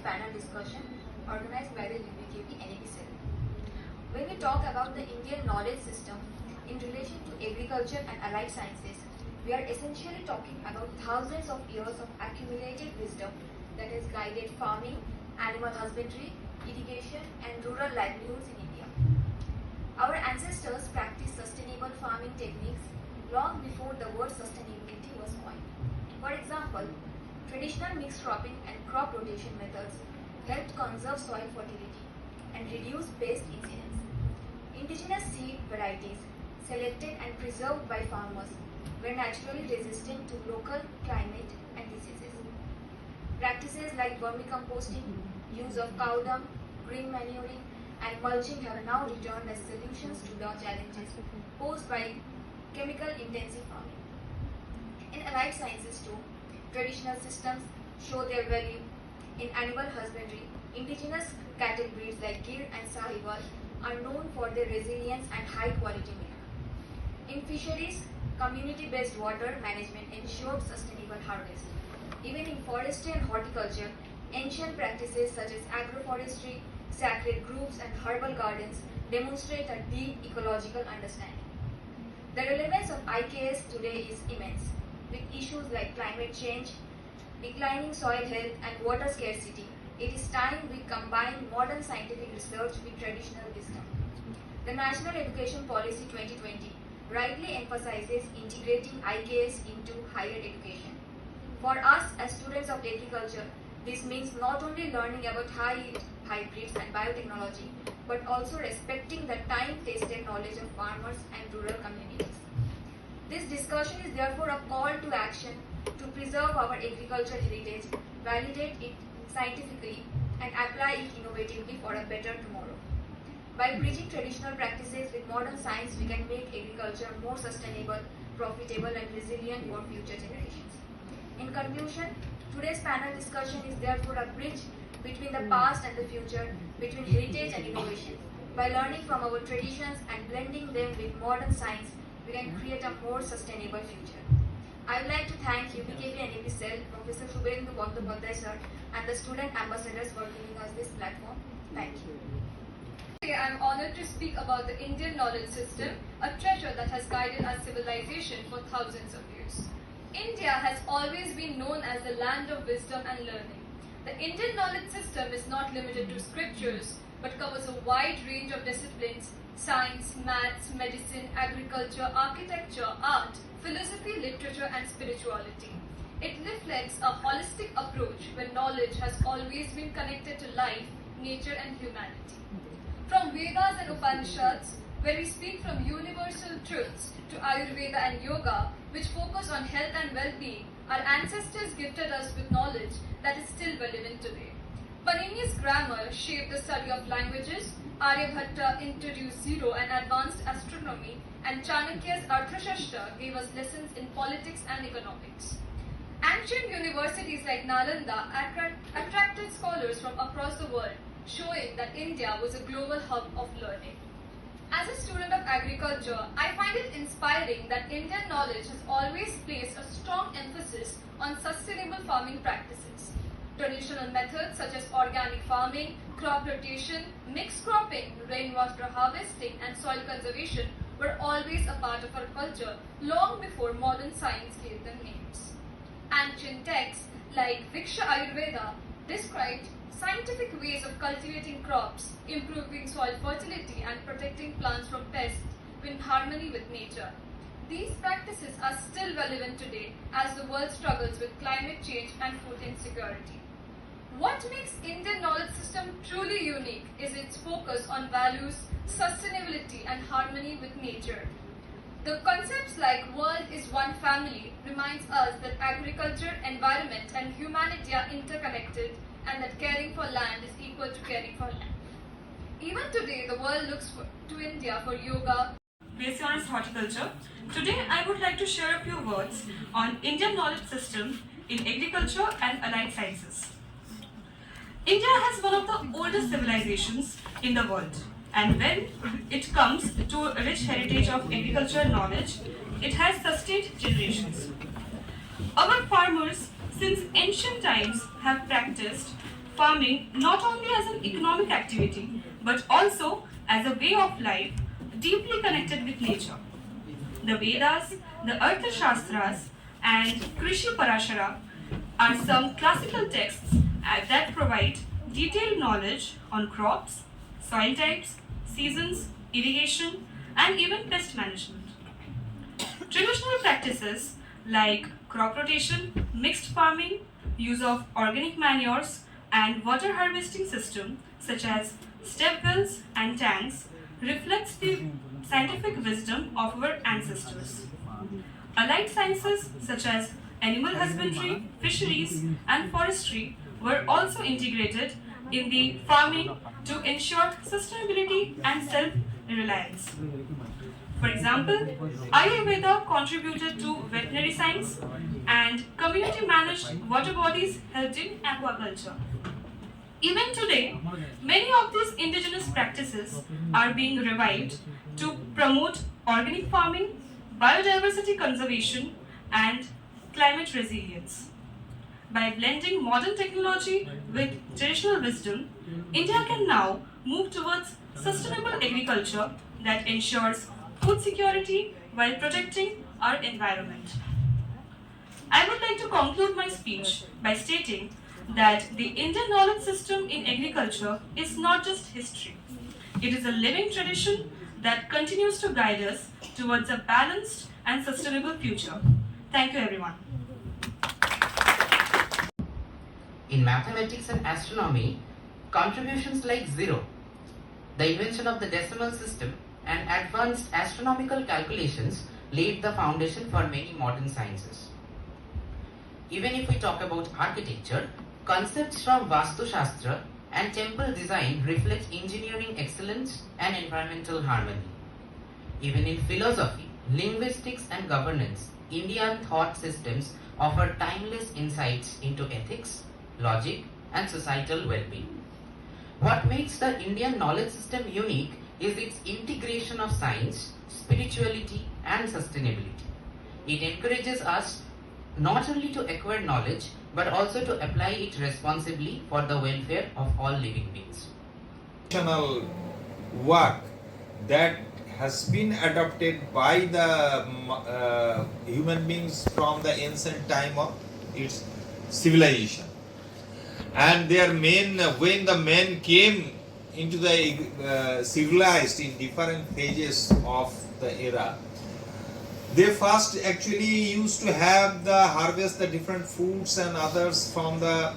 panel discussion organized by the UBKV NEP Cell. When we talk about the Indian knowledge system in relation to agriculture and allied sciences, we are essentially talking about thousands of years of accumulated wisdom that has guided farming, animal husbandry, irrigation, and rural livelihoods in India. Our ancestors practiced sustainable farming techniques long before the word sustainability was coined. For example, traditional mixed cropping and crop rotation methods helped conserve soil fertility and reduce pest incidence. Indigenous seed varieties, selected and preserved by farmers, were naturally resistant to local climate and diseases. Practices like vermicomposting, use of cow dung, green manuring, and mulching have now returned as solutions to the challenges posed by chemical-intensive farming. In allied sciences too, traditional systems show their value. In animal husbandry, indigenous cattle breeds like Gir and Sahiwal are known for their resilience and high-quality milk. In fisheries, community-based water management ensured sustainable harvest. Even in forestry and horticulture, ancient practices such as agroforestry, sacred groves, and herbal gardens demonstrate a deep ecological understanding. The relevance of IKS today is immense, with issues like climate change, declining soil health, and water scarcity. It is time we combine modern scientific research with traditional wisdom. The National Education Policy 2020 rightly emphasizes integrating IKS into higher education. For us as students of agriculture, this means not only learning about high-yield hybrids and biotechnology, but also respecting the time-tested knowledge of farmers and rural communities. This discussion is therefore a call to action to preserve our agricultural heritage, validate it scientifically, and apply it innovatively for a better tomorrow. By bridging traditional practices with modern science, we can make agriculture more sustainable, profitable, and resilient for future generations. In conclusion, today's panel discussion is therefore a bridge between the past and the future, between heritage and innovation. By learning from our traditions and blending them with modern science, we can create a more sustainable future. I would like to thank UBKV NEP Cell, Professor Shubhendu Bandyopadhyay sir, and the student ambassadors for giving us this platform. Thank you. Today I am honored to speak about the Indian knowledge system, a treasure that has guided our civilization for thousands of years. India has always been known as the land of wisdom and learning. The Indian knowledge system is not limited to scriptures, but covers a wide range of disciplines: science, maths, medicine, agriculture, architecture, art, philosophy, literature, and spirituality. It reflects a holistic approach where knowledge has always been connected to life, nature, and humanity. From Vedas and Upanishads, where we speak from universal truths, to Ayurveda and Yoga, which focus on health and well-being, our ancestors gifted us with knowledge that is still relevant today. Panini's grammar shaped the study of languages, Aryabhatta introduced zero and advanced astronomy, and Chanakya's Arthashastra gave us lessons in politics and economics. Ancient universities like Nalanda attracted scholars from across the world, showing that India was a global hub of learning. As a student of agriculture, I find it inspiring that Indian knowledge has always placed a strong emphasis on sustainable farming practices. Traditional methods such as organic farming, crop rotation, mixed cropping, rainwater harvesting, and soil conservation were always a part of our culture long before modern science gave them names. Ancient texts like Viksha Ayurveda described scientific ways of cultivating crops, improving soil fertility, and protecting plants from pests in harmony with nature. These practices are still relevant today as the world struggles with climate change and food insecurity. What makes Indian knowledge system truly unique is its focus on values, sustainability, and harmony with nature. The concepts like world is one family reminds us that agriculture, environment, and humanity are interconnected, and that caring for land is equal to caring for land. Even today, the world looks to India for yoga. Basic Honors Horticulture. Today, I would like to share a few words on Indian knowledge system in agriculture and allied sciences. India has one of the oldest civilizations in the world, and when it comes to a rich heritage of agricultural knowledge, it has sustained generations. Our farmers since ancient times have practiced farming not only as an economic activity but also as a way of life deeply connected with nature. The Vedas, the Arthashastras, and Krishi Parashara are some classical texts that provide detailed knowledge on crops, soil types, seasons, irrigation, and even pest management. Traditional practices like crop rotation, mixed farming, use of organic manures, and water harvesting system such as step wells and tanks reflects the scientific wisdom of our ancestors. Allied sciences such as animal husbandry, fisheries, and forestry were also integrated in the farming to ensure sustainability and self-reliance. For example, Ayurveda contributed to veterinary science and community managed water bodies helped in aquaculture. Even today, many of these indigenous practices are being revived to promote organic farming, biodiversity conservation, and climate resilience. By blending modern technology with traditional wisdom, India can now move towards sustainable agriculture that ensures food security while protecting our environment. I would like to conclude my speech by stating that the Indian knowledge system in agriculture is not just history. It is a living tradition that continues to guide us towards a balanced and sustainable future. Thank you, everyone. In mathematics and astronomy, contributions like zero, the invention of the decimal system, and advanced astronomical calculations laid the foundation for many modern sciences. Even if we talk about architecture, concepts from Vastu Shastra and temple design reflect engineering excellence and environmental harmony. Even in philosophy, linguistics, and governance, Indian thought systems offer timeless insights into ethics, logic, and societal well-being. What makes the Indian knowledge system unique is its integration of science, spirituality, and sustainability. It encourages us not only to acquire knowledge, but also to apply it responsibly for the welfare of all living beings. Traditional work that has been adopted by the human beings from the ancient time of its civilization. And their main, when the men came into the civilized in different phases of the era, they first actually used to have the harvest the different fruits and others from the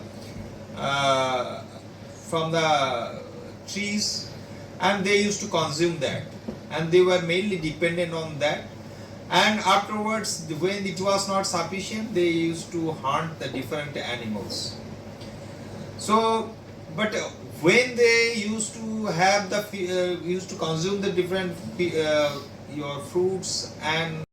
trees, and they used to consume that, and they were mainly dependent on that. And afterwards, when it was not sufficient, they used to hunt the different animals. So, but when they used to have the used to consume the different your fruits and